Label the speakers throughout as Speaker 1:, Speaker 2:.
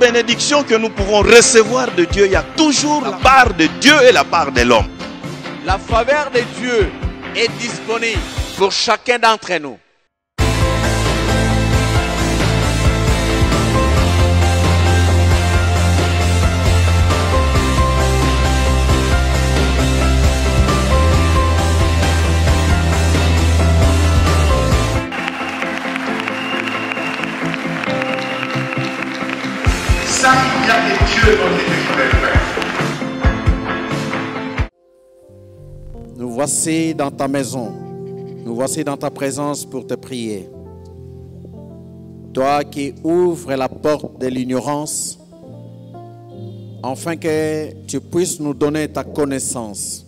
Speaker 1: bénédiction que nous pouvons recevoir de Dieu, il y a toujours la part de Dieu et la part de l'homme.
Speaker 2: La faveur de Dieu est disponible pour chacun d'entre nous.
Speaker 3: Ça, il y a des dieux dont il est frère.
Speaker 4: Nous voici dans ta maison. Nous voici dans ta présence pour te prier. Toi qui ouvres la porte de l'ignorance, afin que tu puisses nous donner ta connaissance.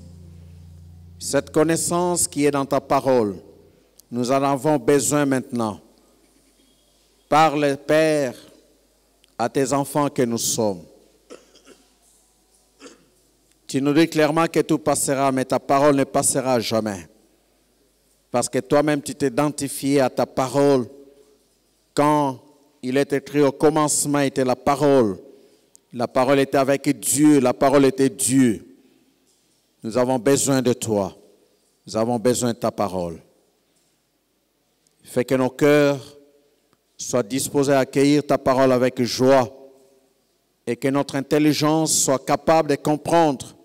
Speaker 4: Cette connaissance qui est dans ta parole, nous en avons besoin maintenant. Parle, Père, à tes enfants que nous sommes. Tu nous dis clairement que tout passera, mais ta parole ne passera jamais. Parce que toi-même, tu t'identifies à ta parole. Quand il est écrit au commencement, était la parole. La parole était avec Dieu, la parole était Dieu. Nous avons besoin de toi. Nous avons besoin de ta parole. Fais que nos cœurs soient disposés à accueillir ta parole avec joie et que notre intelligence soit capable de comprendre,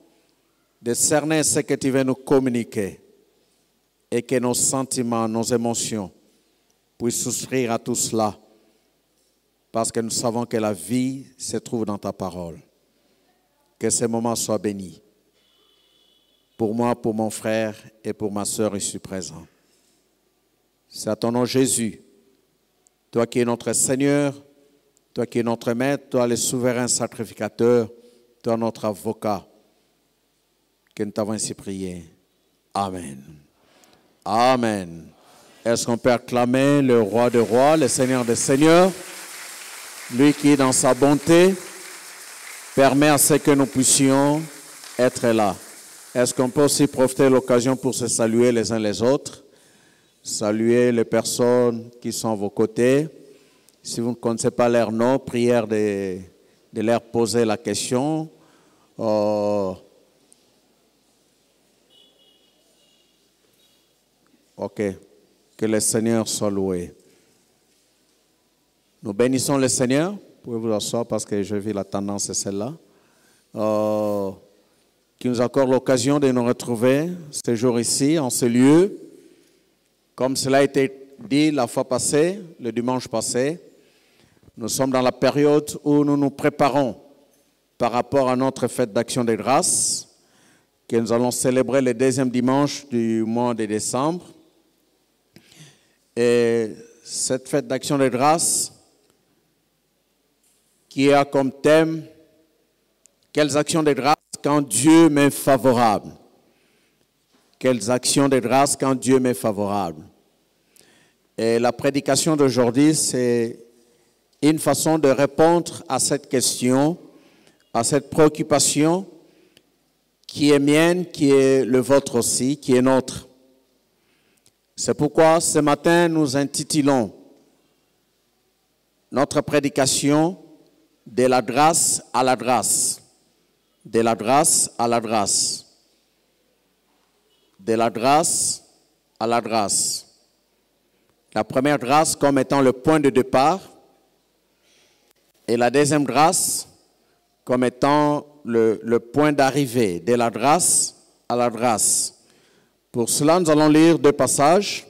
Speaker 4: de cerner ce que tu veux nous communiquer et que nos sentiments, nos émotions puissent souscrire à tout cela parce que nous savons que la vie se trouve dans ta parole. Que ces moments soient bénis pour moi, pour mon frère et pour ma sœur ici présent. C'est à ton nom Jésus, toi qui es notre Seigneur, toi qui es notre Maître, toi le souverain sacrificateur, toi notre avocat, que nous t'avons ainsi prié. Amen. Amen. Est-ce qu'on peut acclamer le roi des rois, le Seigneur des seigneurs, lui qui, dans sa bonté, permet à ce que nous puissions être là. Est-ce qu'on peut aussi profiter de l'occasion pour se saluer les uns les autres? Saluer les personnes qui sont à vos côtés. Si vous ne connaissez pas leur nom, prière de leur poser la question. Ok, que le Seigneur soit loué. Nous bénissons le Seigneur. Vous pouvez vous asseoir parce que je vis la tendance, c'est celle-là. Qui nous accorde l'occasion de nous retrouver ce jour ici, en ce lieu. Comme cela a été dit la fois passée, le dimanche passé, nous sommes dans la période où nous nous préparons par rapport à notre fête d'action de grâce, que nous allons célébrer le deuxième dimanche du mois de décembre. Et cette fête d'action de grâce qui a comme thème « Quelles actions de grâce quand Dieu m'est favorable ?» Quelles actions de grâce quand Dieu m'est favorable? Et la prédication d'aujourd'hui, c'est une façon de répondre à cette question, à cette préoccupation qui est mienne, qui est le vôtre aussi, qui est notre. C'est pourquoi ce matin, nous intitulons notre prédication « De la grâce à la grâce ». De la grâce à la grâce. De la grâce à la grâce. La première grâce comme étant le point de départ et la deuxième grâce comme étant le point d'arrivée. De la grâce à la grâce. Pour cela, nous allons lire deux passages.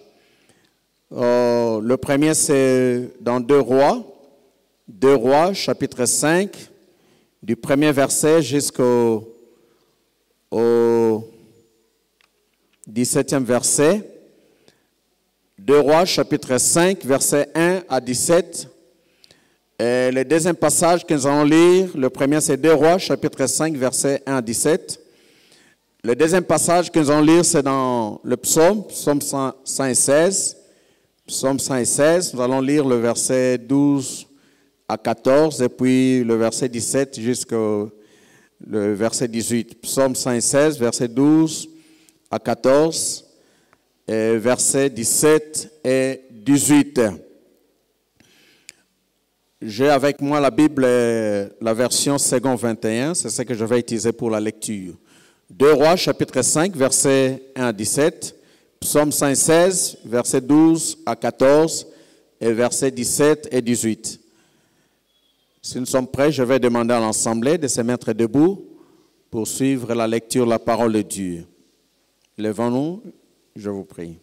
Speaker 4: Le premier, c'est dans 2 Rois. 2 Rois, chapitre 5, du premier verset jusqu'au 17e verset. 2 Rois, chapitre 5, verset 1 à 17. Et le deuxième passage que nous allons lire, le premier c'est 2 Rois, chapitre 5, verset 1 à 17. Le deuxième passage que nous allons lire, c'est dans le psaume 116. Psaume 116, nous allons lire le verset 12 à 14 et puis le verset 17 jusqu'au verset 18. Psaume 116, verset 12 à 14, et verset 17 et 18. J'ai avec moi la Bible, la version second 21, c'est ce que je vais utiliser pour la lecture. 2 Rois, chapitre 5, versets 1 à 17, Psaume 116, versets 12 à 14 et versets 17 et 18. Si nous sommes prêts, je vais demander à l'Assemblée de se mettre debout pour suivre la lecture de la parole de Dieu. Levons-nous, je vous prie.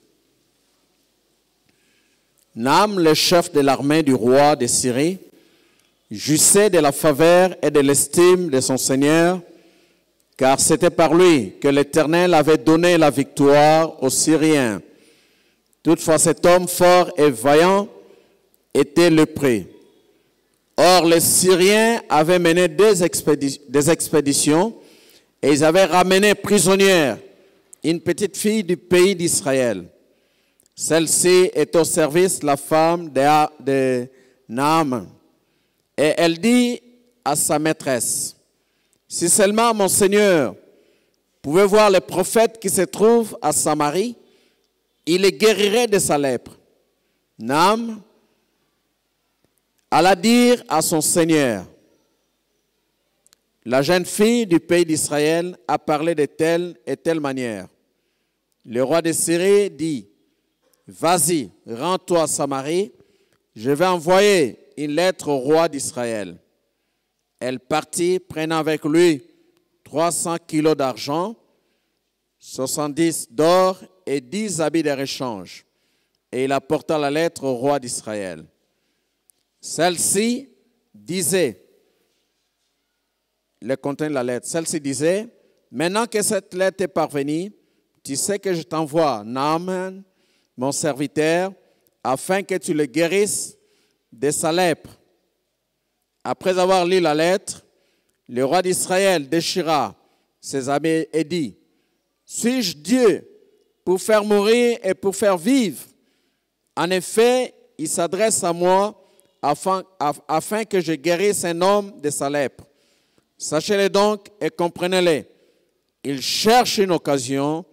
Speaker 4: Naam, le chef de l'armée du roi de Syrie, jouissait de la faveur et de l'estime de son Seigneur, car c'était par lui que l'Éternel avait donné la victoire aux Syriens. Toutefois, cet homme fort et vaillant était lépreux. Or, les Syriens avaient mené des expéditions et ils avaient ramené prisonnière une petite fille du pays d'Israël. Celle-ci est au service de la femme de Naaman. Et elle dit à sa maîtresse, « Si seulement mon Seigneur pouvait voir le prophète qui se trouve à Samarie, il le guérirait de sa lèpre. » Naaman alla dire à son Seigneur, « La jeune fille du pays d'Israël a parlé de telle et telle manière. » Le roi de Syrie dit, « Vas-y, rends-toi à Samarie, je vais envoyer une lettre au roi d'Israël. » Elle partit, prenant avec lui 300 kilos d'argent, 70 d'or et 10 habits de rechange. Et il apporta la lettre au roi d'Israël. Celle-ci disait, le contenu de la lettre, celle-ci disait, « Maintenant que cette lettre est parvenue, tu sais que je t'envoie Naaman, mon serviteur, afin que tu le guérisses de sa lèpre. » Après avoir lu la lettre, le roi d'Israël déchira ses habits et dit, « Suis-je Dieu pour faire mourir et pour faire vivre? En effet, il s'adresse à moi afin que je guérisse un homme de sa lèpre. Sachez-le donc et comprenez-le. Il cherche une occasion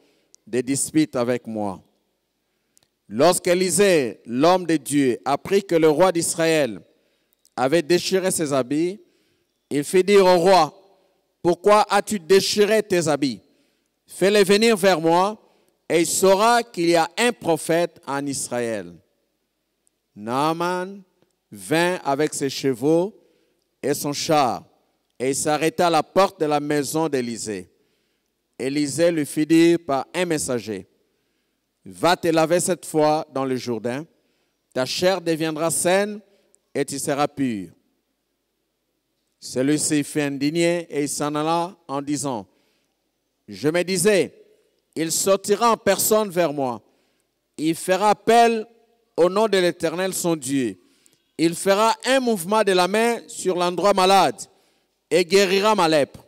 Speaker 4: de dispute avec moi. » Lorsqu'Élisée, l'homme de Dieu, apprit que le roi d'Israël avait déchiré ses habits, il fit dire au roi, « Pourquoi as-tu déchiré tes habits? Fais-le venir vers moi, et il saura qu'il y a un prophète en Israël. » Naaman vint avec ses chevaux et son char, et il s'arrêta à la porte de la maison d'Élisée. Élisée lui fit dire par un messager, « Va te laver cette fois dans le Jourdain, ta chair deviendra saine et tu seras pur. » Celui-ci fut indigné et il s'en alla en disant, « Je me disais, il sortira en personne vers moi. Il fera appel au nom de l'Éternel son Dieu. Il fera un mouvement de la main sur l'endroit malade et guérira ma lèpre.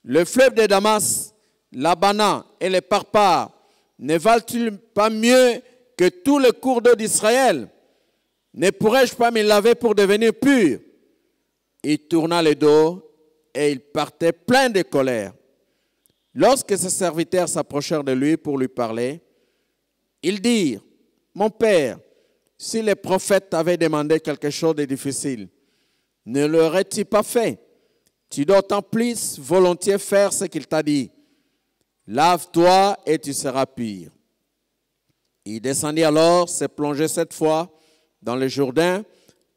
Speaker 4: Le fleuve de Damas, l'Abana et les Parpars ne valent-ils pas mieux que tous les cours d'eau d'Israël? Ne pourrais-je pas me laver pour devenir pur? » Il tourna le dos et il partait plein de colère. Lorsque ses serviteurs s'approchèrent de lui pour lui parler, ils dirent, « Mon père, si les prophètes t'avaient demandé quelque chose de difficile, ne l'aurais-tu pas fait? Tu dois d'autant plus volontiers faire ce qu'il t'a dit. Lave-toi et tu seras pur. » Il descendit alors, se plongeait cette fois dans le Jourdain,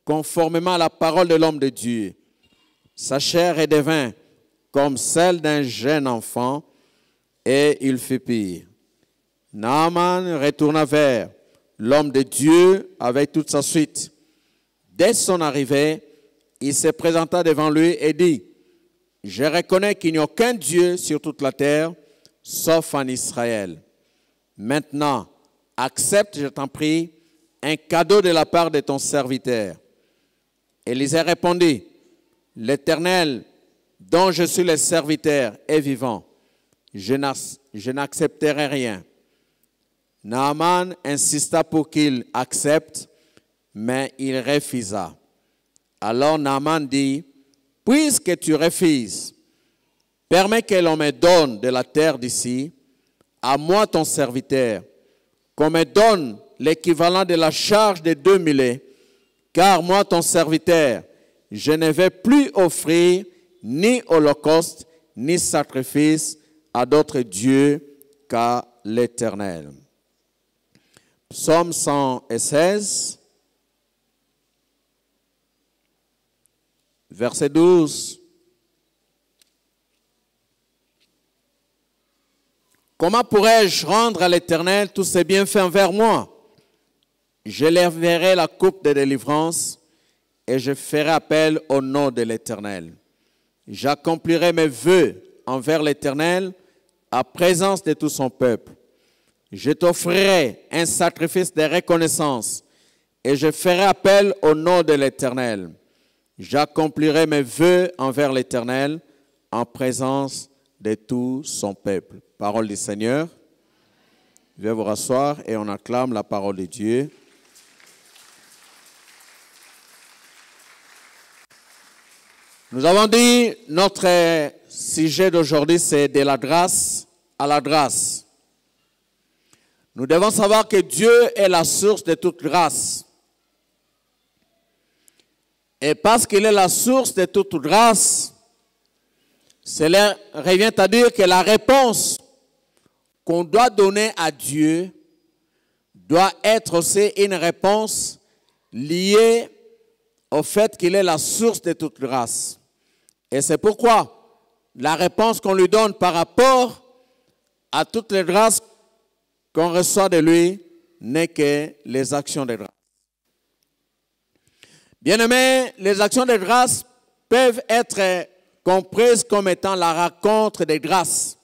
Speaker 4: conformément à la parole de l'homme de Dieu. Sa chair redevint comme celle d'un jeune enfant, et il fut pur. Naaman retourna vers l'homme de Dieu avec toute sa suite. Dès son arrivée, il se présenta devant lui et dit, « Je reconnais qu'il n'y a aucun Dieu sur toute la terre, sauf en Israël. Maintenant, accepte, je t'en prie, un cadeau de la part de ton serviteur. » Élisée répondit, « L'Éternel, dont je suis le serviteur, est vivant. Je n'accepterai rien. » Naaman insista pour qu'il accepte, mais il refusa. Alors Naaman dit, « Puisque tu refuses, permets que l'on me donne de la terre d'ici, à moi ton serviteur, qu'on me donne l'équivalent de la charge de 2 mulets, Car moi, ton serviteur, je ne vais plus offrir ni holocauste, ni sacrifice à d'autres dieux qu'à l'Éternel. Psaume 116, verset 12. Comment pourrais-je rendre à l'Éternel tous ses bienfaits envers moi? Je lèverai la coupe de délivrance et je ferai appel au nom de l'Éternel. J'accomplirai mes vœux envers l'Éternel à présence de tout son peuple. Je t'offrirai un sacrifice de reconnaissance et je ferai appel au nom de l'Éternel. J'accomplirai mes vœux envers l'Éternel en présence de tout son peuple. Parole du Seigneur. Veuillez vous rasseoir et on acclame la parole de Dieu. Nous avons dit, notre sujet d'aujourd'hui, c'est de la grâce à la grâce. Nous devons savoir que Dieu est la source de toute grâce. Et parce qu'il est la source de toute grâce, cela revient à dire que la réponse qu'on doit donner à Dieu doit être aussi une réponse liée au fait qu'il est la source de toute grâce. Et c'est pourquoi la réponse qu'on lui donne par rapport à toutes les grâces qu'on reçoit de lui n'est que les actions de grâce. Bien-aimés, les actions de grâce peuvent être comprises comme étant la rencontre des grâces.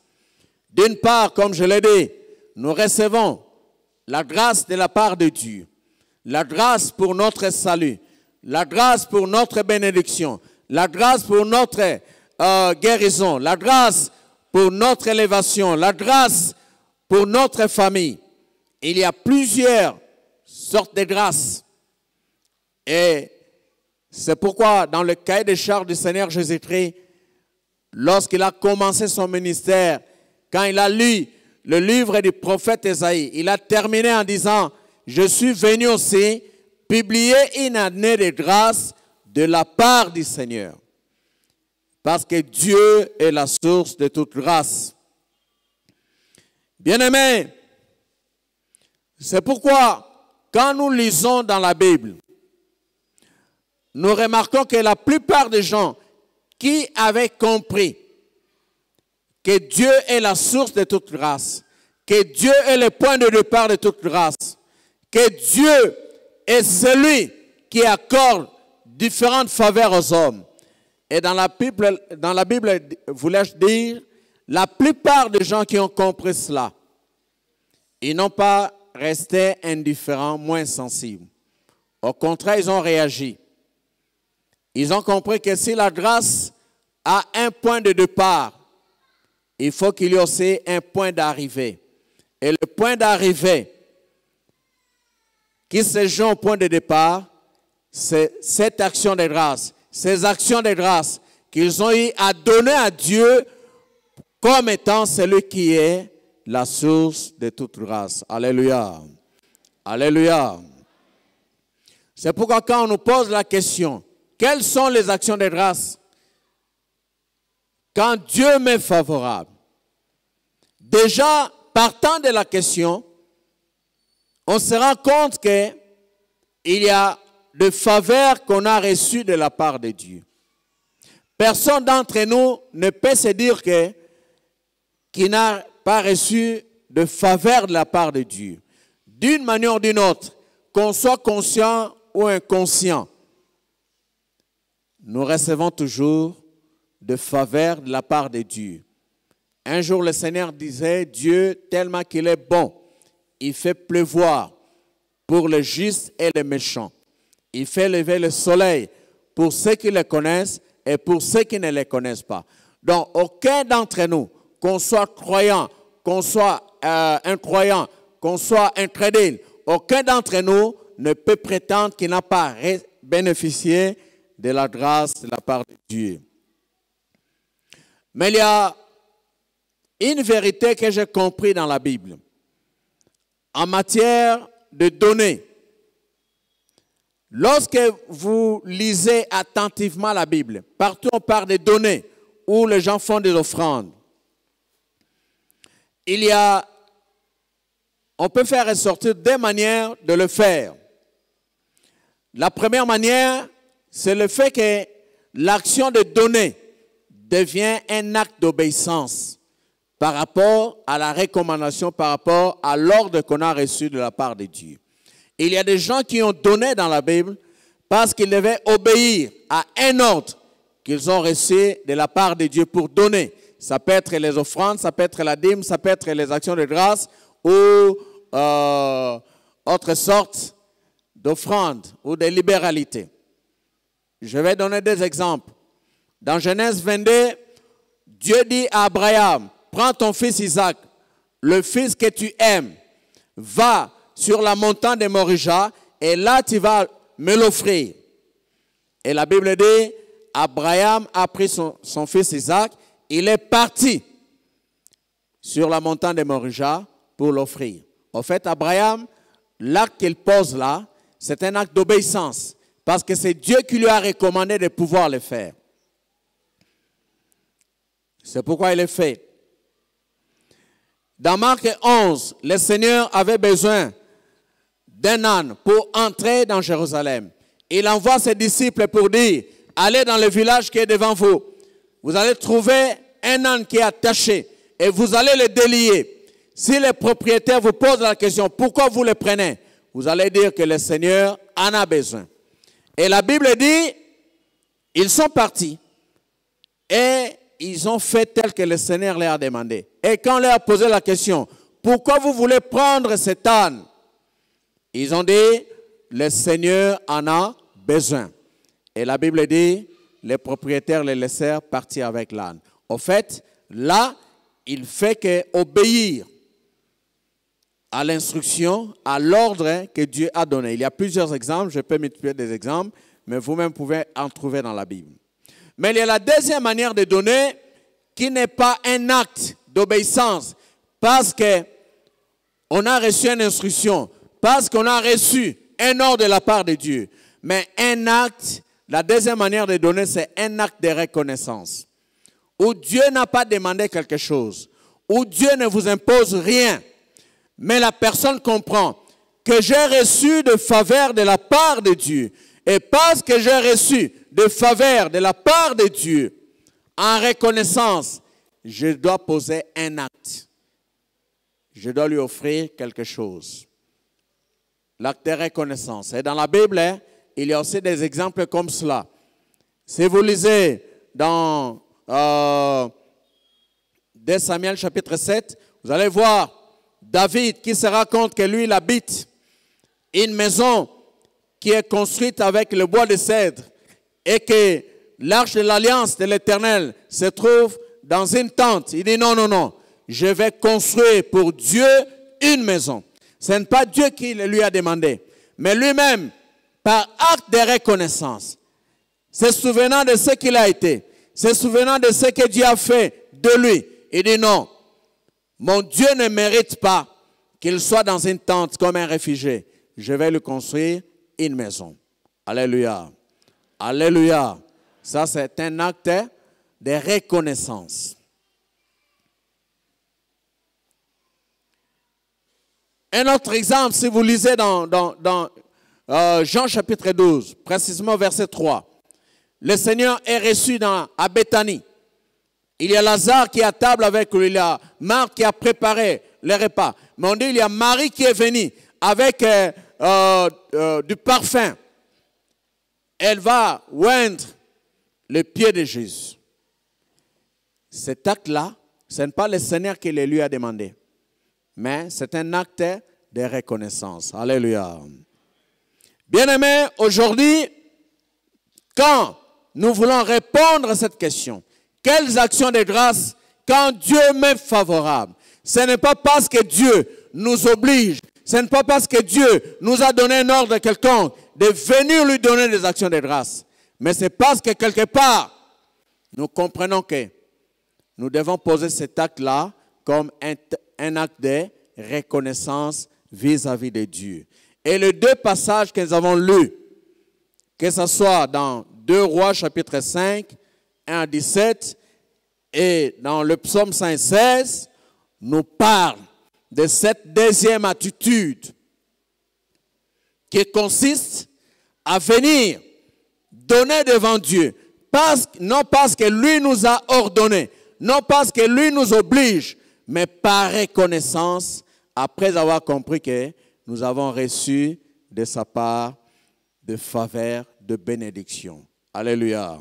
Speaker 4: D'une part, comme je l'ai dit, nous recevons la grâce de la part de Dieu, la grâce pour notre salut, la grâce pour notre bénédiction, la grâce pour notre guérison, la grâce pour notre élévation, la grâce pour notre famille. Il y a plusieurs sortes de grâces. Et c'est pourquoi dans le cahier des charges du Seigneur Jésus-Christ, lorsqu'il a commencé son ministère, quand il a lu le livre du prophète Ésaïe, il a terminé en disant, je suis venu aussi publier une année de grâce de la part du Seigneur. Parce que Dieu est la source de toute grâce. Bien-aimés, c'est pourquoi quand nous lisons dans la Bible, nous remarquons que la plupart des gens qui avaient compris que Dieu est la source de toute grâce, que Dieu est le point de départ de toute grâce, que Dieu est celui qui accorde différentes faveurs aux hommes. Et dans la Bible, voulais-je dire, la plupart des gens qui ont compris cela, ils n'ont pas resté indifférents, moins sensibles. Au contraire, ils ont réagi. Ils ont compris que si la grâce a un point de départ, il faut qu'il y ait aussi un point d'arrivée. Et le point d'arrivée qui se joue au point de départ, c'est cette action de grâce, ces actions de grâce qu'ils ont eu à donner à Dieu comme étant celui qui est la source de toute grâce. Alléluia. Alléluia. C'est pourquoi quand on nous pose la question, quelles sont les actions de grâce? Quand Dieu m'est favorable, déjà partant de la question, on se rend compte qu'il y a des faveurs qu'on a reçues de la part de Dieu. Personne d'entre nous ne peut se dire qu'il n'a pas reçu de faveur de la part de Dieu. D'une manière ou d'une autre, qu'on soit conscient ou inconscient, nous recevons toujours de faveur de la part de Dieu. Un jour, le Seigneur disait, Dieu, tellement qu'il est bon, il fait pleuvoir pour les justes et les méchants. Il fait lever le soleil pour ceux qui le connaissent et pour ceux qui ne le connaissent pas. Donc, aucun d'entre nous, qu'on soit croyant, qu'on soit incroyant, qu'on soit incrédule, aucun d'entre nous ne peut prétendre qu'il n'a pas bénéficié de la grâce de la part de Dieu. Mais il y a une vérité que j'ai comprise dans la Bible. En matière de donner, Lorsque vous lisez attentivement la Bible, partout on parle des données où les gens font des offrandes. On peut faire ressortir deux manières de le faire. La première manière, c'est le fait que l'action de donner devient un acte d'obéissance par rapport à la recommandation, par rapport à l'ordre qu'on a reçu de la part de Dieu. Il y a des gens qui ont donné dans la Bible parce qu'ils devaient obéir à un ordre qu'ils ont reçu de la part de Dieu pour donner. Ça peut être les offrandes, ça peut être la dîme, ça peut être les actions de grâce ou autre sorte d'offrandes ou de libéralité. Je vais donner des exemples. Dans Genèse 22, Dieu dit à Abraham, prends ton fils Isaac, le fils que tu aimes, va sur la montagne de Morija et là tu vas me l'offrir. Et la Bible dit, Abraham a pris son fils Isaac, il est parti sur la montagne de Morija pour l'offrir. En fait, Abraham, l'acte qu'il pose là, c'est un acte d'obéissance parce que c'est Dieu qui lui a recommandé de pouvoir le faire. C'est pourquoi il le fait. Dans Marc 11, le Seigneur avait besoin d'un âne pour entrer dans Jérusalem. Il envoie ses disciples pour dire, allez dans le village qui est devant vous. Vous allez trouver un âne qui est attaché et vous allez le délier. Si le propriétaire vous pose la question, pourquoi vous le prenez? Vous allez dire que le Seigneur en a besoin. Et la Bible dit, ils sont partis et ils ont fait tel que le Seigneur leur a demandé. Et quand on leur a posé la question, pourquoi vous voulez prendre cet âne? Ils ont dit, le Seigneur en a besoin. Et la Bible dit, les propriétaires les laissèrent partir avec l'âne. En fait, là, il fait qu'obéir à l'instruction, à l'ordre que Dieu a donné. Il y a plusieurs exemples, je peux multiplier des exemples, mais vous-même pouvez en trouver dans la Bible. Mais il y a la deuxième manière de donner qui n'est pas un acte d'obéissance parce qu'on a reçu une instruction, parce qu'on a reçu un ordre de la part de Dieu. Mais un acte, la deuxième manière de donner, c'est un acte de reconnaissance. Où Dieu n'a pas demandé quelque chose, où Dieu ne vous impose rien, mais la personne comprend que j'ai reçu de faveur de la part de Dieu. Et parce que j'ai reçu de faveur de la part de Dieu, en reconnaissance, je dois poser un acte. Je dois lui offrir quelque chose. L'acte de reconnaissance. Et dans la Bible, il y a aussi des exemples comme cela. Si vous lisez dans 2 Samuel chapitre 7, vous allez voir David qui se raconte que lui, il habite une maison qui est construite avec le bois de cèdre et que l'arche de l'alliance de l'Éternel se trouve dans une tente. Il dit non, non, non, je vais construire pour Dieu une maison. Ce n'est pas Dieu qui le lui a demandé, mais lui-même, par acte de reconnaissance, se souvenant de ce qu'il a été, se souvenant de ce que Dieu a fait de lui, il dit non, mon Dieu ne mérite pas qu'il soit dans une tente comme un réfugié. Je vais lui construire une maison. Alléluia. Alléluia. Ça, c'est un acte de reconnaissance. Un autre exemple, si vous lisez dans Jean chapitre 12, précisément verset 3. Le Seigneur est reçu à Béthanie. Il y a Lazare qui est à table avec lui. Il y a Marthe qui a préparé le repas. Mais on dit il y a Marie qui est venue avec du parfum. Elle va oindre le pied de Jésus. Cet acte-là, ce n'est pas le Seigneur qui le lui a demandé. Mais c'est un acte de reconnaissance. Alléluia. Bien-aimés, aujourd'hui, quand nous voulons répondre à cette question, quelles actions de grâce quand Dieu m'est favorable? Ce n'est pas parce que Dieu nous oblige, ce n'est pas parce que Dieu nous a donné un ordre quelconque de venir lui donner des actions de grâce. Mais c'est parce que quelque part, nous comprenons que nous devons poser cet acte-là comme un acte de reconnaissance vis-à-vis de Dieu. Et les deux passages que nous avons lus que ce soit dans 2 Rois chapitre 5, 1 à 17, et dans le psaume 116, nous parle de cette deuxième attitude qui consiste à venir donner devant Dieu, non parce que lui nous a ordonné, non parce que lui nous oblige, mais par reconnaissance, après avoir compris que nous avons reçu de sa part de faveur, de bénédiction. Alléluia.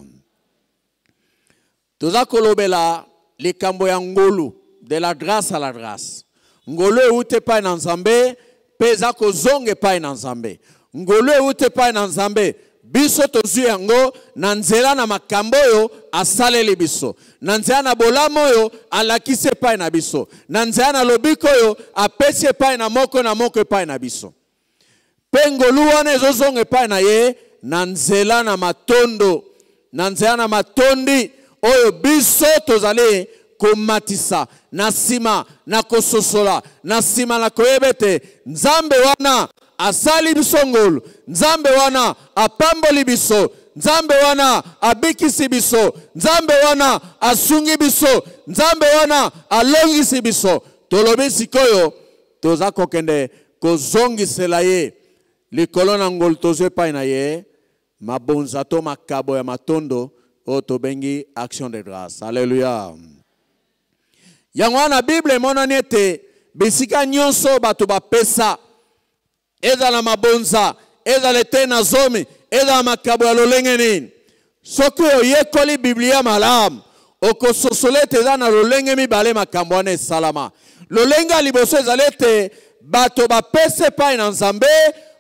Speaker 4: Toza kolobela likambo ya ngolu, de la grâce à la grâce. Ngolu eute pa na Nzambe, peza ko zonge pa na Nzambe. Ngolu eute pa na Nzambe, biso tozu yango na nzela na makambo yo asaleli biso. Na nzela na bolamo yo alakise pa na biso. Na nzela na lobiko yo apesi pa na moko pa na biso. Pe ngolu wana ezozonge pa na ye na nzela na matondo, na nzela na matondi oyo biso tozali komatisa na sima na kososola na sima na koyebete Nzambe wana asali biso ngolu, Nzambe wana apamboli biso, Nzambe wana abikisi biso, Nzambe wana asungi biso, Nzambe wana alongisi biso. Tolobi sikoyo toza kokende kozongisela ye likolo na ngolu tozwe pa na ye mabonza to makabo ya matondo o tobengi action de grâce. Alléluia. Yango wana Bible monani ete bisika nyonso bato bapesa ezala mabonza, ezala te na zomi, ezala makabo ya lolenge nini. Soki oyekoli Biblia malamu, okososole ete eza na lolenge mibale makambo wana esalama. Lolenge ya liboso ezala ete bato bapese epai na Nzambe,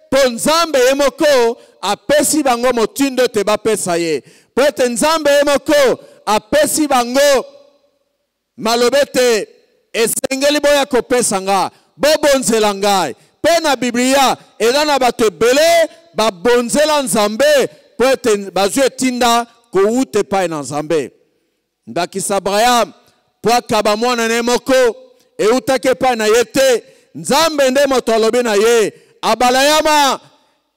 Speaker 4: po Nzambe ye moko apesi bango motindo te bapesa ye. Po ete Nzambe ye moko apesi bango malobete esengeli boya kopesa nga, bobonzela ngai. Pe na Biblia eza na bato ebele babonzela Nzambe po ete bazwi etinda kouta epai na Nzambe. Ndakisa Abraham po akaba mwana ne moko eutaki epai na ye te, Nzambe nde moto alobi na ye abalayama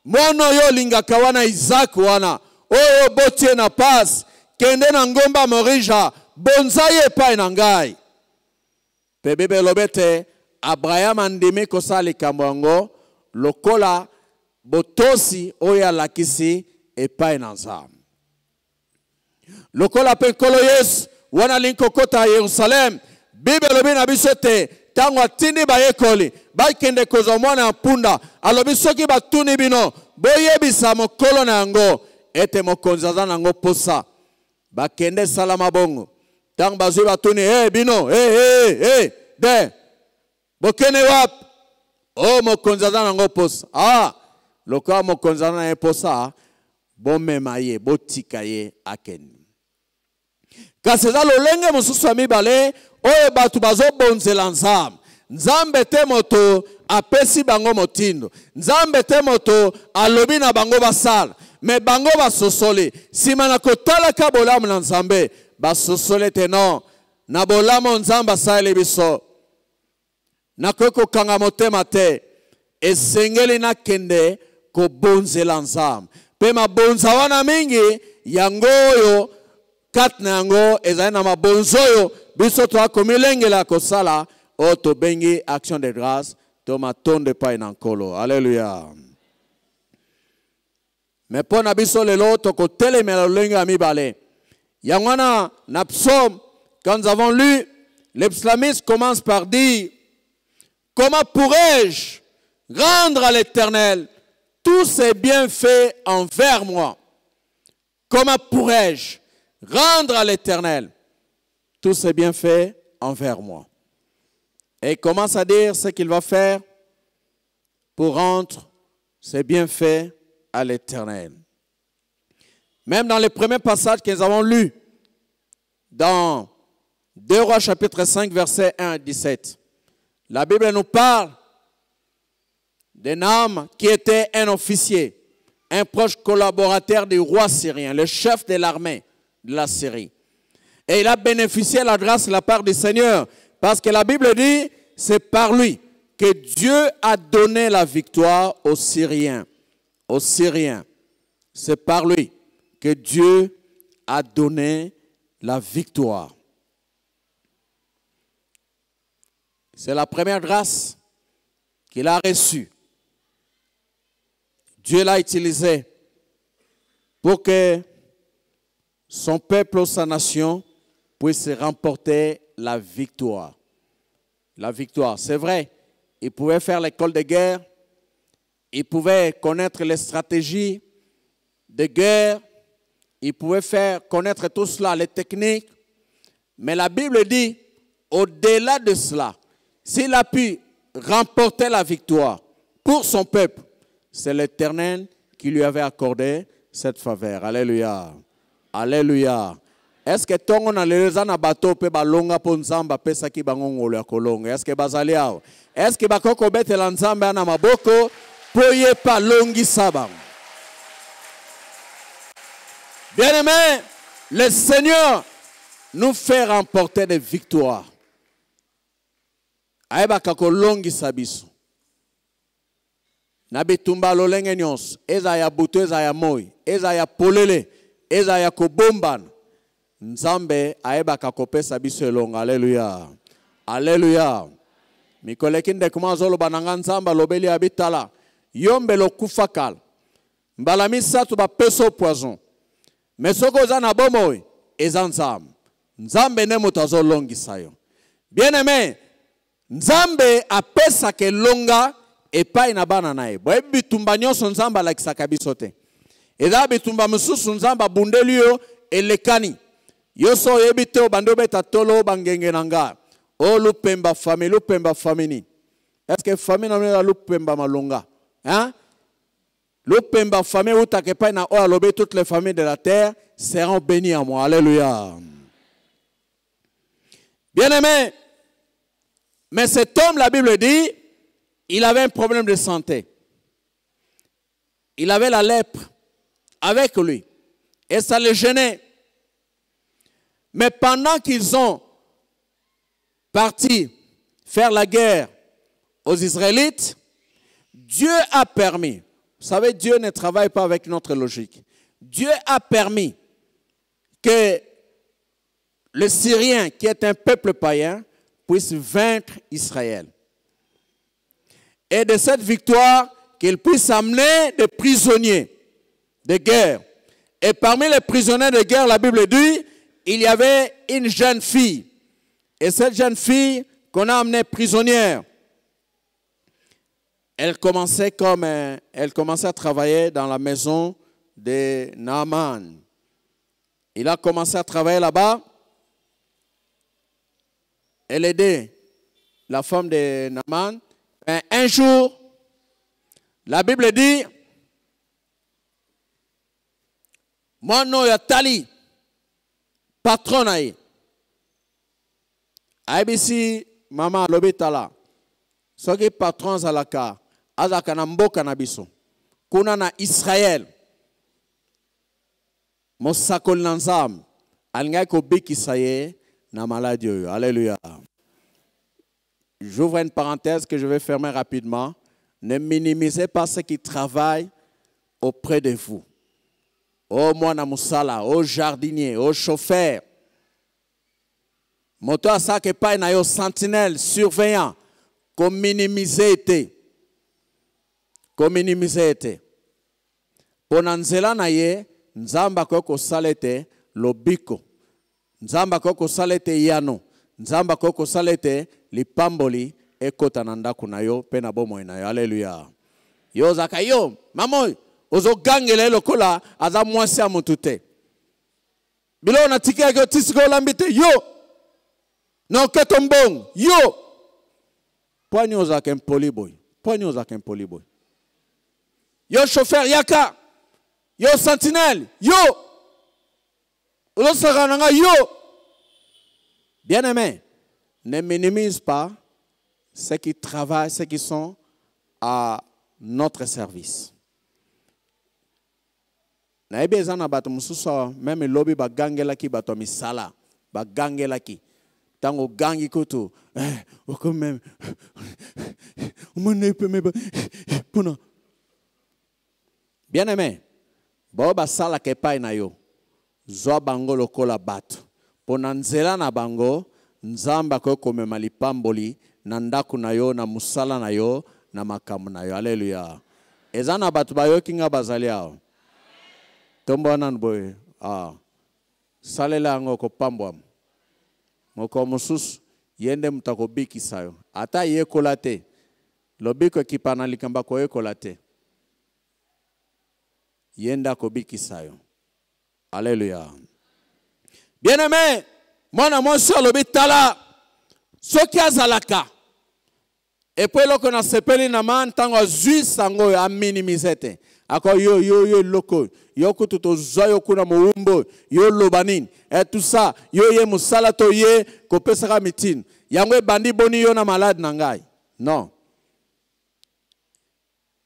Speaker 4: mwana oyo olingaka wana Isaac wana oyo botie na pasi kende na ngomba Morija bonza ye epai na ngai. Pe Bible lobete Abraham andimi kosala likambo yango lokola botosi oyo alakisi epai na Nzambe. Lokola pe nkolo Yesu wana linkokota Yerusalem, Bible lobi na biso te tango atindi bayekoli bakende kozwa mwana ya mpunda, alobi soki batuni bino boyebisa mokolo na yango ete mokonzi aza nango posa. Bakende salama bongo tango bazwi batuni bino de bokene wap mokonzi aza nango posa. Lokola mokonzi aza na ye posa, bomema ye botika ye akende. Kasi eza lolenge mosusu ya mibale oyo bato bazobonzela Nzambe. Nzambe te moto apesi bango motindo, Nzambe te moto alobi na bango basala, me bango basosoli sima na kotalaka bolamu na Nzambe basosoli te non. Na bolamu Nzambe asali biso nakoki kokanga motema te, esengeli nakende kobonzela Nzambe. Pe mabonza wana mingi yango oyo kati na yango ezali na mabonzo oyo biso toakomilengela kosala o tobengi action de grâce to matonde epai na nkolo. Alléluia. Mais mpo na biso lelo tokotelemela lolenge ya mibale. Yango wana na psaume, quand nous avons lu, les psalmistes commencent par dire: comment pourrais-je rendre à l'Éternel tous ses bienfaits envers moi? Comment pourrais-je rendre à l'Éternel tous ses bienfaits envers moi? Et il commence à dire ce qu'il va faire pour rendre ses bienfaits à l'Éternel. Même dans les premiers passages que nous avons lus, dans 2 Rois chapitre 5, versets 1 à 17, la Bible nous parle d'un homme qui était un officier, un proche collaborateur du roi syrien, le chef de l'armée de la Syrie. Et il a bénéficié de la grâce de la part du Seigneur, parce que la Bible dit, c'est par lui que Dieu a donné la victoire aux Syriens. Aux Syriens. c'est par lui que Dieu a donné la victoire. C'est la première grâce qu'il a reçue. Dieu l'a utilisée pour que son peuple ou sa nation puisse remporter la victoire. La victoire, c'est vrai, il pouvait faire l'école de guerre, il pouvait connaître les stratégies de guerre, il pouvait faire connaître tout cela, les techniques, mais la Bible dit, au-delà de cela, s'il a pu remporter la victoire pour son peuple, c'est l'Éternel qui lui avait accordé cette faveur. Alléluia. Alléluia. Est-ce que tongo na leleza na bato pe balonga po nzamba pesa ki bangongolo ya kolonga? Est-ce que bazali awo? Est-ce que bakoko betela nzamba na maboko po ye pa longi saba? Bien-aimés, le Seigneur nous fait remporter des victoires. Aeba kako longi sabiso. Na bitumba lolenge nyonso, eza ya buto, eza ya moi, eza ya polele, eza ya kobombana. Nzambe aeba kopesa biso elonga. Alléluia. Alléluia. Mikoleki ndekuma zoloba nanga nzamba lobeli abitala. Yombe lokufa kala. Mbala misatu ba peso poison. Mesoko za na bomoi eza nzambe. Nzambe ne moto azolongisa yo. Bien-aimé, Nzambe apesa ke longa epai na bana naye. Boye bitumba nyonso nzamba lakisaka biso te. Eza bitumba mususu nzamba bundeli yo elekani. Yoso yebite obando beta tolo bangenge nanga. O lupemba famini. Est-ce que famille na lupemba malonga? Hein? Lupemba famille utake pa na o alobe toutes les familles de la terre seront bénies à moi. Alléluia. Bien-aimé, mais cet homme, la Bible dit, il avait un problème de santé. Il avait la lèpre avec lui. Et ça le gênait. Mais pendant qu'ils ont parti faire la guerre aux Israélites, Dieu a permis. Vous savez, Dieu ne travaille pas avec notre logique. Dieu a permis que le Syrien, qui est un peuple païen, puisse vaincre Israël. Et de cette victoire, qu'il puisse amener des prisonniers de guerre. Et parmi les prisonniers de guerre, la Bible dit, il y avait une jeune fille. Et cette jeune fille qu'on a amenée prisonnière, elle commençait à travailler dans la maison de Naaman. Il a commencé à travailler là-bas. Elle aidait la femme de Naaman. Un jour, la Bible dit, Mono Yatali, patron aïe. Aïbisi, maman lobitala. Soki patron zalaka, azaka na mboka na biso. Kuna na Israël. Mosakol nanzam. Alingay ko bikisaye na maladie. Alléluia. J'ouvre une parenthèse que je vais fermer rapidement. Ne minimisez pas ceux qui travaillent auprès de vous. Au moine musala, au jardinier, au chauffeur. Moto asa ke pa na yo sentinelle, surveillant. Comme minimiser été. Comme minimiser été. Ponanzela na ye, nzamba koko salete lobiko. Nzamba koko salete yano. Nzamba koko salete lipamboli ekota nanda kuna yo pena bomo na yo. Alléluia. Yo zakayo, mamoy, ozo gangele lokola aza mwasi ya mutute. Bilo na tiki yake tisiko lambite yo. No ketombong yo. Poigno zake mpoli boy. Poigno zake mpoli boy. Yo chauffeur yaka. Yo sentinelle yo. Ozo sarananga yo. Bien-aimé, ne minimise pas ceux qui travaillent, ceux qui sont à notre service. Na ebeza na bato mususa même lobby ba gangelaki bato misala ba gangelaki tango gangi koto quand même on ne peut même puna. Bien-aimé, bao basalaka epai na yo zwa bango lokola bato mpo na nzela na bango Nzambe akoki komema lipamboli na ndako na yo na musala na yo na makambo na yo. Alleluya. Eza na bato bayoki nga bazali awa tombo wana boye salela yango kopambwama moko mosusu yende mutakobikisa yo ata yekola te lobiko ekipa na likamba koyekola te yenda kobikisa yo. Alléluia. Bien-aimé, mwana mwasi alobi tala soki azalaka epo eloko na sepeli na ma ntango azwi sango a minimize te ako yo loko yo kutu tozwa yo kuna mowumbo yo loba nini tout ça yo ye musala to ye kopesaka mitini yango ebandi boni yo na malade na ngai. Non.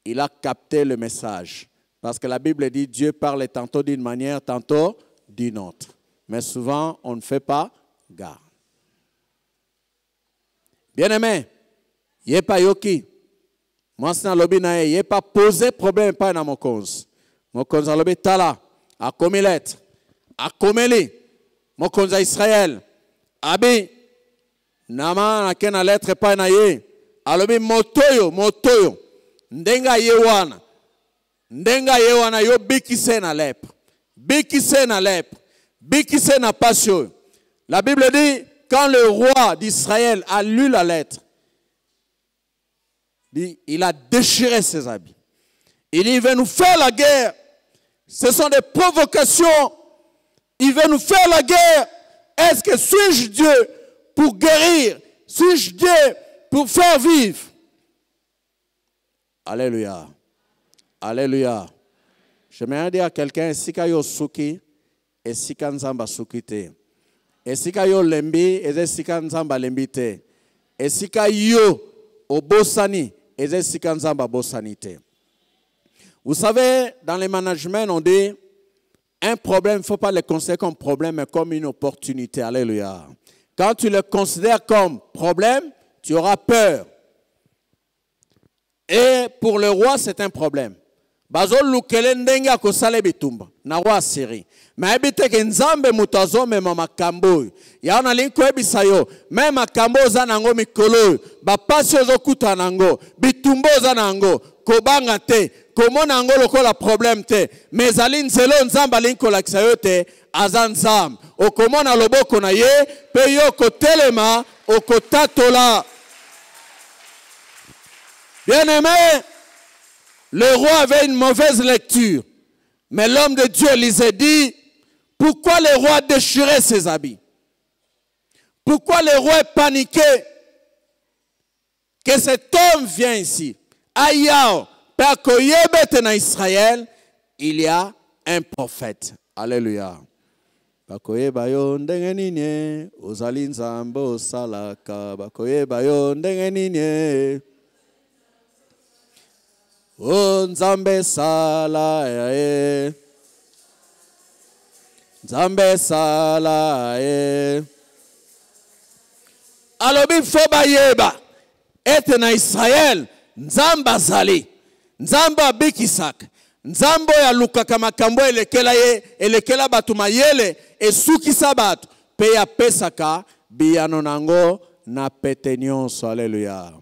Speaker 4: Il a capté le message. Parce que la Bible dit Dieu parle tantôt d'une manière, tantôt d'une autre. Mais souvent, on ne fait pas garde. Bien-aimé, il n'y a pas yoki. Moi, c'est un lobby, il n'y a pas posé problème pas dans mon cause. Mon cause a lobby tala, a commis l'être, a commis li. Mon cause a Israël, abi, nama na kena lettre pas na ye, a lobby motoyo, ndenga yewana. Ndenga yewana yo bikise na lèpre. Bikise na lèpre. Bikise na passion. La Bible dit, quand le roi d'Israël a lu la lettre, il a déchiré ses habits. Il dit, il veut nous faire la guerre. Ce sont des provocations. Il veut nous faire la guerre. Est-ce que suis-je Dieu pour guérir? Suis-je Dieu pour faire vivre? Alléluia. Alléluia. Je me dis à quelqu'un, si yo suki, et si nzamba suki te. Et si yo lembi, et si nzamba lembi te. Et si yo obosani, et si nzamba bosani te. Vous savez, dans le management, on dit, un problème, il ne faut pas le considérer comme problème, mais comme une opportunité. Alléluia. Quand tu le considères comme problème, tu auras peur. Et pour le roi, c'est un problème. Bazo lukele ndenge akosala bitumba na roi Syrie. Mais ebite ke nzambe mutazo mema makambo. Ya na linko ebisa yo, même makambo za nango mikolo, ba pasi ozokuta nango, bitumbo za nango, kobanga te, komona nango lokola problème te. Mais ali nzelo nzamba linko lakisa yo te, azanzam. Okomona loboko na ye, pe yo kotelema, okotatola. Bien-aimé, le roi avait une mauvaise lecture. Mais l'homme de Dieu lisait dit, pourquoi le roi déchirait ses habits? Pourquoi le roi est paniqué? Que cet homme vient ici. Ayao, Pakoyebet en Israël, il y a un prophète. Alléluia. Pakoyebayo ndengenine, ozalinzambo salaka, Pakoyebayo ndengenine. Oh, Nzambe sala Nzambe sala alobi foba yeba ete na Israël Nzamba zali Nzamba bikisak Nzambo ya lukaka makambo elekela batu mayele esukisa batu pe ya pesaka biyano nango na pete nyonso. Alléluia.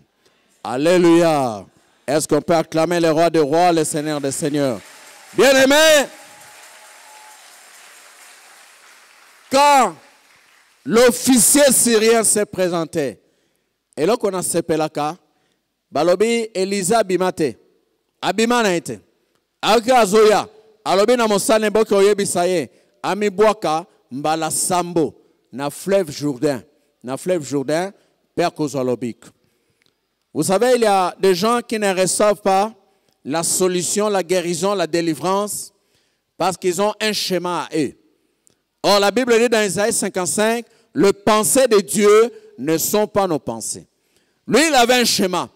Speaker 4: Alléluia. Est-ce qu'on peut acclamer le roi des rois, le seigneur des seigneurs? Bien-aimé, quand l'officier syrien s'est présenté, et là qu'on a sepelaka, balobi Elisa bimate, abimana ete, aka zoya, alobi na mosane boke oyebisaye, ami boaka mbala sambo, na fleuve Jourdain, père kozolobik. Vous savez, il y a des gens qui ne reçoivent pas la solution, la guérison, la délivrance, parce qu'ils ont un schéma à eux. Or, la Bible dit dans Isaïe 55, les pensées de Dieu ne sont pas nos pensées. Lui, il avait un schéma.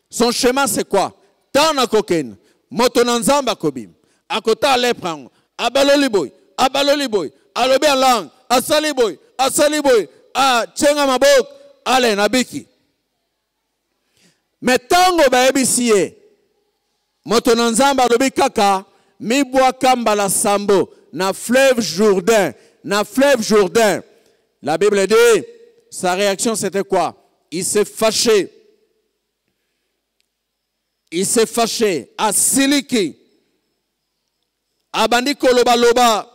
Speaker 4: Son schéma, c'est quoi? Tana koken, motonanzamba kobim, akota lepran, abaloliboy, alobi alang, asaliboy, a tchenga mabok, ale nabiki. Mais tango ba ebisiye moto na nzamba lobi kaka Mibwa Kambala Sambo, na fleuve Jourdain, na fleuve Jourdain. La Bible dit, sa réaction c'était quoi? Il s'est fâché. Il s'est fâché. A Siliki. Abandi Koloba Loba.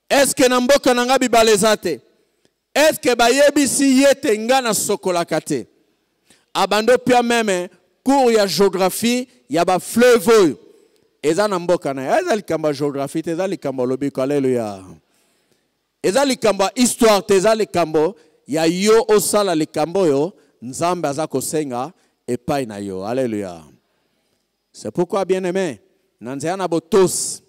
Speaker 4: Est-ce que Namboka Nanga Bibalezate? Est-ce que Bayebi si yete ngana sokolakate? Abando pia meme, cours ya géographie, ya ba fleuve. Eza Namboka na. Eza likamba géographie, eza likamba lobiko, alléluia. Eza likamba histoire, eza likambo, ya yo osala likambo yo, nzambe aza kosenga, epai na yo, alléluia. C'est pourquoi, bien aimé, nanzéana botos,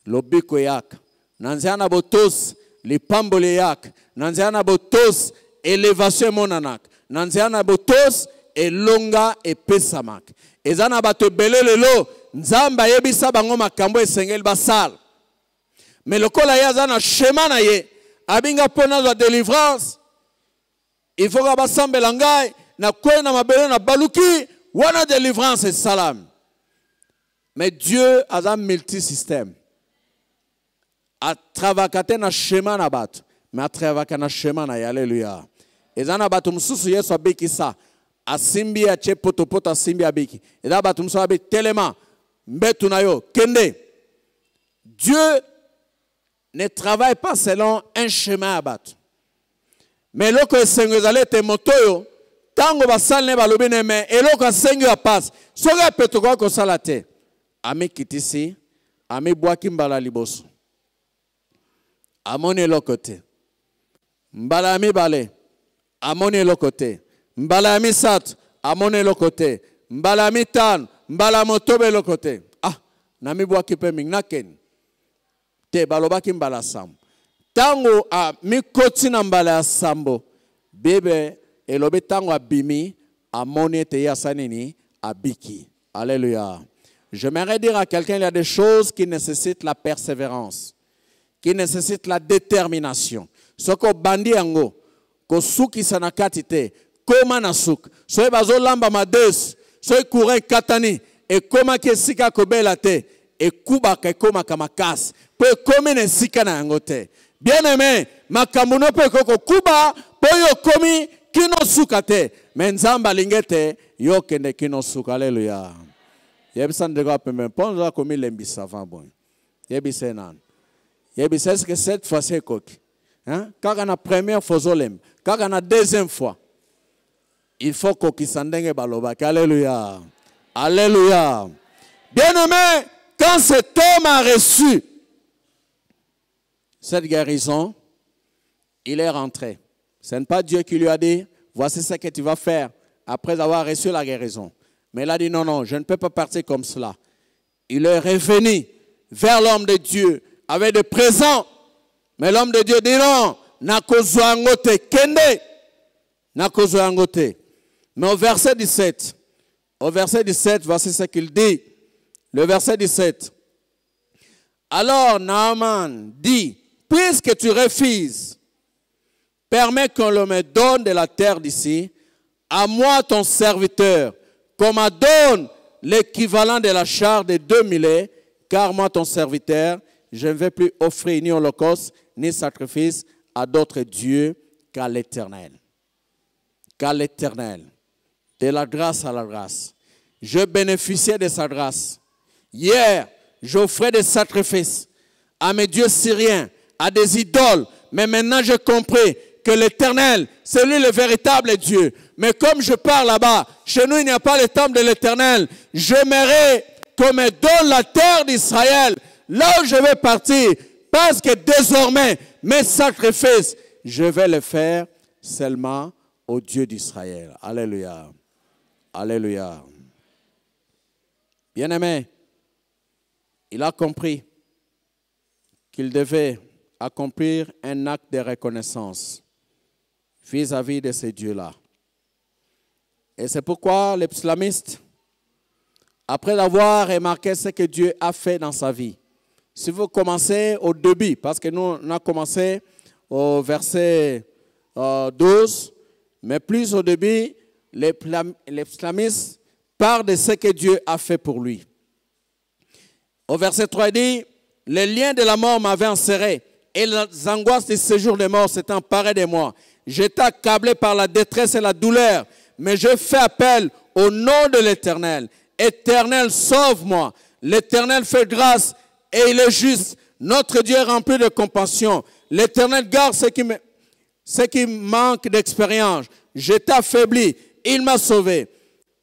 Speaker 4: lobiko yak. Nanziana botos, les pambole yak. Nanziana botos, élévation monanak. Nanziana botos, et longa et pesamak. Ezana bato belé lelo, nzamba yebisa bango makambo e sengel basal. Mais le kola yazana schéma na ye, abinga pona la délivrance. Il faut que basambe langai, na kwe na mabele na baluki, wana délivrance et salam. Mais Dieu a un multisystème. A travailler na schéma na bat, mais a travailler na schéma na alléluia. Ezana batu mususu Yesu abiki sa, asimbi a che potopoto asimbi abiki. Ezana batu mususu abiki telema, mbetu na yo, kende. Dieu ne travaille pas selon un schéma à battre. Mais loko esengezale te motoyo, tango basal ne balobi ne me, eloko asengi a passe. Soga petoko ko salate. Ami kitisi, ami boaki mbala liboso. Amone lokote. Mbala ami bale. Amone lokote. Mbala ami sat. Amone lokote. Mbala ami tan. Mbala motobe lokote. Ah, nami bwa kipe mingnaken. Te balobaki mbala sam. Tango a mi koti na mbala sambo. Bebe elobe tango a bimi. Amone te yasanini abiki. Alléluia. J'aimerais dire à quelqu'un, il y a des choses qui nécessitent la persévérance, qui nécessitent la détermination. Ce que bandi ango, ko suki sanakati te, koma na suk, soy bazo lamba mades, soy kure katani, et koma ke sika kobela te, et kuba ke koma kamakas, pe komi ne sika na angote. Bien aimé, makamuno pe koko kuba, po yo komi kino sukate, menzamba lingete, yo kende kino suka, alléluia. Yebisan de gars même pas là comme il aime savant bon. Yebisenan. Yebis est-ce que cette fois c'est coq? Hein? Quand on a première fois zolem, quand on a deuxième fois, il faut qu'il s'endenge baloba. Alléluia. Alléluia. Bien-aimé, quand cet homme a reçu cette guérison, il est rentré. Ce n'est pas Dieu qui lui a dit, voici ce que tu vas faire après avoir reçu la guérison. Mais il a dit non, non, je ne peux pas partir comme cela. Il est revenu vers l'homme de Dieu avec des présents. Mais l'homme de Dieu dit non, nakozoangote kende, nakozoangote. Mais au verset 17, voici ce qu'il dit. Le verset 17. Alors Naaman dit, puisque tu refuses, permets qu'on me donne de la terre d'ici, à moi ton serviteur, qu'on me donne l'équivalent de la charge de 2 millets, car moi, ton serviteur, je ne vais plus offrir ni holocauste, ni sacrifice à d'autres dieux qu'à l'Éternel. Qu'à l'Éternel. De la grâce à la grâce. Je bénéficiais de sa grâce. Hier, j'offrais des sacrifices à mes dieux syriens, à des idoles. Mais maintenant, j'ai compris que l'Éternel, c'est lui le véritable Dieu. Mais comme je parle là-bas, chez nous, il n'y a pas le temple de l'Éternel. J'aimerais qu'on me donne la terre d'Israël, là où je vais partir. Parce que désormais, mes sacrifices, je vais les faire seulement au Dieu d'Israël. Alléluia. Alléluia. Bien-aimé, il a compris qu'il devait accomplir un acte de reconnaissance vis-à-vis de ces dieux-là. Et c'est pourquoi les psalmistes, après avoir remarqué ce que Dieu a fait dans sa vie, si vous commencez au début, parce que nous on a commencé au verset 12, mais plus au début, les psalmistes parle de ce que Dieu a fait pour lui. Au verset 3, il dit, « Les liens de la mort m'avaient enserré et les angoisses du séjour des morts s'étaient emparées de moi. J'étais accablé par la détresse et la douleur, mais je fais appel au nom de l'Éternel. Éternel, sauve-moi. L'Éternel fait grâce et il est juste. Notre Dieu est rempli de compassion. L'Éternel garde ce qui manque d'expérience. J'étais affaibli, il m'a sauvé.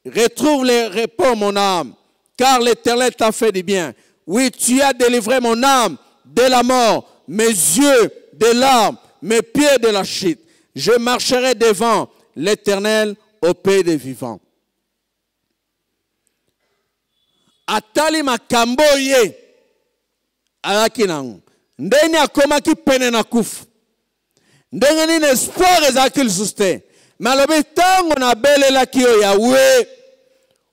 Speaker 4: Retrouve le repos, mon âme, car l'Éternel t'a fait du bien. Oui, tu as délivré mon âme de la mort, mes yeux de larmes, mes pieds de la chute. Je marcherai devant l'Éternel au pays des vivants. Atali makambo ye alaki nango ndeni akomaki pene na kufu ndenge nini espoir ezalaki lisusu te me alobi ntango nabelelaki yo Yawe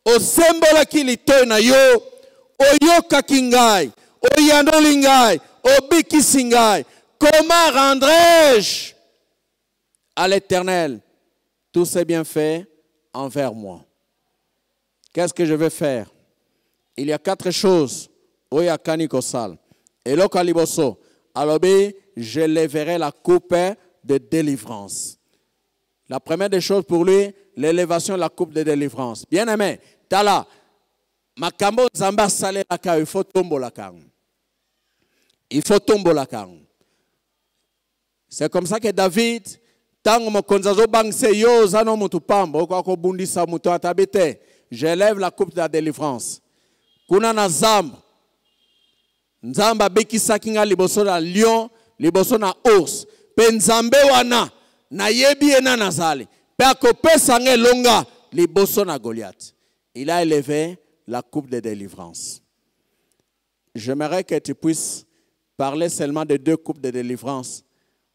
Speaker 4: osembolaki litoyi na yo oyokaki ngai oyandoli ngai obikisi ngai. Comment rendrai-je à l'Éternel tous ces bienfaits envers moi? Qu'est-ce que je vais faire? Il y a 4 choses. Oya kani kosal. Eloko aliboso. Alobi, je lèverai la coupe de délivrance. La première des choses pour lui, l'élévation de la coupe de délivrance. Bien aimé, tala, makambo zamba sale la ka, il faut tomber la kang. Il faut tomber la kang. C'est comme ça que David, tango mokonzazo bangse yo zano mutupambo kwa ko bundisa muto atabite. J'élève la coupe de la délivrance. Kuna na zamba. Nzamba bekisaki nga liboso na lion, liboso na ours. Pe nzambe wana na yebi ena nazali. Pe akopesa nge longa liboso na Goliath. Il a élevé la coupe de délivrance. J'aimerais que tu puisses parler seulement de 2 coupes de délivrance.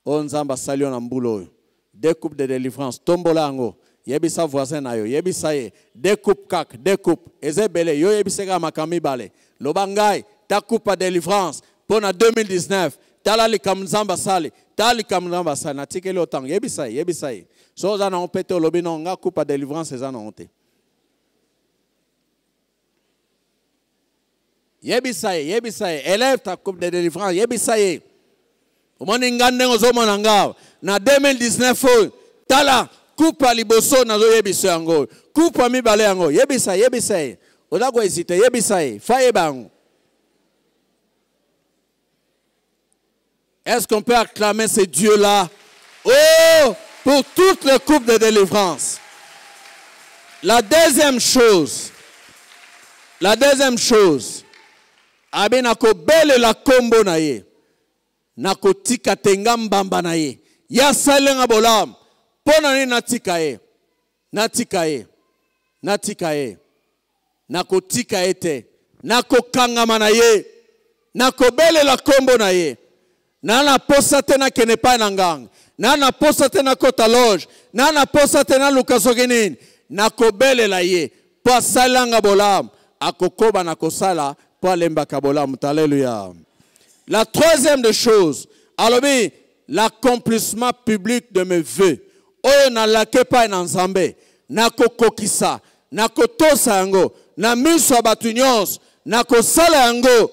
Speaker 4: O nzamba salio na mbulo. 2 coupes de délivrance. Tombola ngo. Yebisa voisin na yo. Yebisa ye. 2 coupes kak. 2 coupes. Ezebele. Yo yebisega makami bale. Lobangai. Ta coupe de délivrance. Pour 2019. Tala li kamzamba sali. Tala li kamzamba sali. Na tike le otang. Yebisa ye. Yebisa ye. So zana on pete olobi no nga coupe de délivrance zana onte. Yebisa ye. Yebisa ye. Élève ta coupe de délivrance. Yebisa ye. Omoni ngande ngozoma nanga. Na 2019 tala coupe liboso na zo yebisa yango. Coupe mibale yango. Yebisa yebisa ye. Odako hésiter yebisa ye. Faye bango. Est-ce qu'on peut acclamer ce Dieu-là? Oh, pour toutes les coupes de délivrance. La deuxième chose, abe nako bele la kombo na ye. Nako tika tenga mbamba na ye. Ya salenga bolam. Pona ni natika ye. Natika ye. Natika ye. Nako tika ete. Nako kangama na ye. Nako bele la kombo na ye. Nana posa tena kene pa nangang. Nana posa tena kota loge. Nana posa tena lukasogenin. Nako bele la ye. Po salanga bolam. Akokoba nako sala. Po alemba kabolam. Alléluia. La troisième des choses, alors l'accomplissement public de mes vœux. Oh, na lake pa na nzambe, na kokokisa, na kotosa yango, na miso abatunyos, na kosala yango.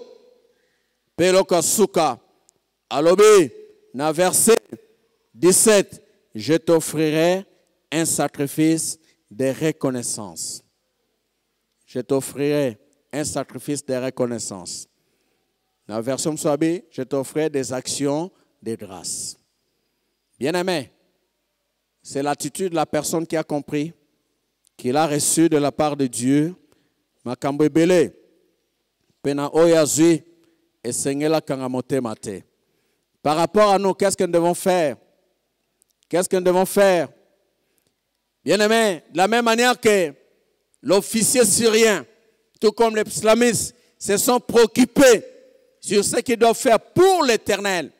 Speaker 4: Pero kasuka, alors na verset 17, je t'offrirai un sacrifice de reconnaissance. Je t'offrirai un sacrifice de reconnaissance. Dans la version Mswabi, je t'offrirai des actions de grâce. Bien-aimé, c'est l'attitude de la personne qui a compris, qu'il a reçu de la part de Dieu, makambo ebele, pena oyazui, et sengela kangamote mate. Par rapport à nous, qu'est-ce que nous devons faire? Qu'est-ce que nous devons faire? Bien-aimé, de la même manière que l'officier syrien, tout comme les islamistes, se sont préoccupés sur ce qu'ils doivent faire pour l'Éternel,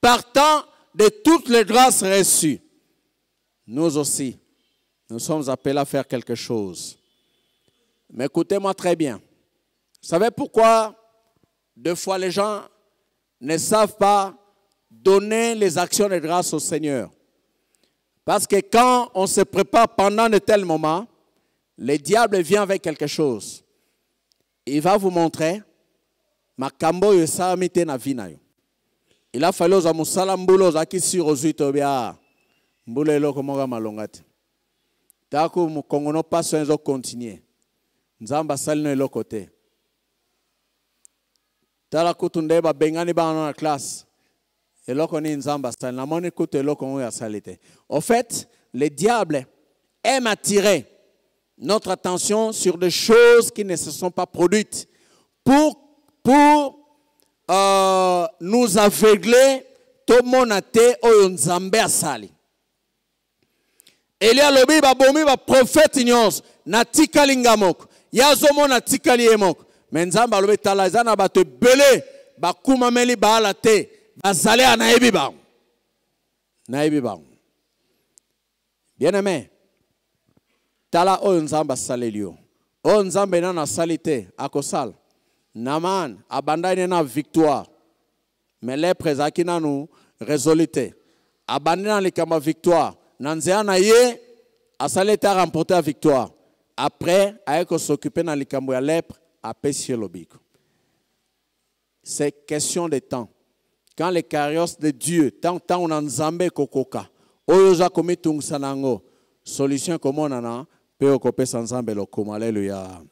Speaker 4: partant de toutes les grâces reçues. Nous aussi, nous sommes appelés à faire quelque chose. Mais écoutez-moi très bien. Vous savez pourquoi, des fois, les gens ne savent pas donner les actions de grâce au Seigneur? Parce que quand on se prépare pendant de tels moments, le diable vient avec quelque chose. Il va vous montrer makambo yo samite na vie na yo. Il a fallu aux amusala mbulo zaki sur aux utobia mbule loko moga malongate. Tako mu kongono paso enzo continuer. Nzamba salino elo côté. Tala kutunde ba bengani ba na classe. Eloko ni nzamba sal na moni kutu eloko ngo ya salite. En fait, le diable aime attirer notre attention sur des choses qui ne se sont pas produites pour nous aveugler tout monate oyo nzambe asali. Elia lobi ba bomi ba prophète nyons na tikali ngamoko yazo mona tikali emoko menzamba lobi talazana ba te belé ba kumameli ba ala te bazale anayebi ba nayebi ba. Bien aimé, tala oyo nzamba salelio oyo nzambe na salite akosal naman abandane na victoire mais les présaki na nous résolité abandane na likama victoire nanzea na ye asalite a remporter la victoire après ayeko s'occuper na likambo ya lèpre apesi lobiko. C'est question de temps. Quand les carrières de Dieu tant on a nzambe kokoka oyo za komitung sanango solution comment nana pe okopesa nzambe lokoma. Alléluia.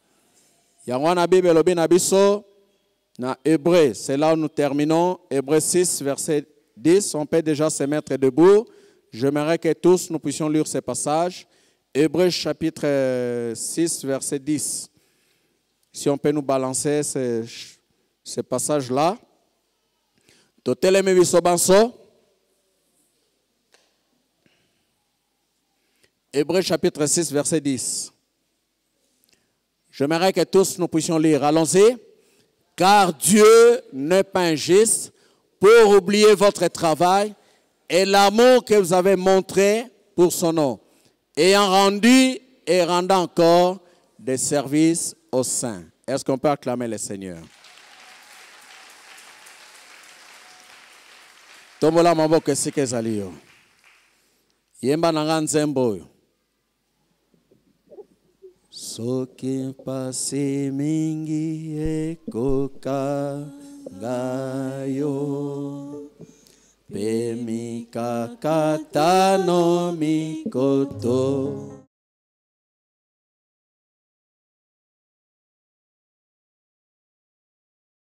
Speaker 4: Yangwana Bible lobi na biso na Hébreu, c'est là où nous terminons. Hébreu 6 verset 10, on peut déjà se mettre debout. J'aimerais que tous nous puissions lire ces passages. Hébreu chapitre 6 verset 10. Si on peut nous balancer ces passages-là. Toteleme biso banso. Hébreu chapitre 6 verset 10. J'aimerais que tous nous puissions lire. Allons-y. Car Dieu n'est pas injuste pour oublier votre travail et l'amour que vous avez montré pour son nom, ayant rendu et rendant encore des services aux saints. Est-ce qu'on peut acclamer le Seigneur? Tombola maboko sike zaliyo. Yemba nanga nzembo yo. Soki pasi mingi ekoka ngayo pe mikakatano mikoto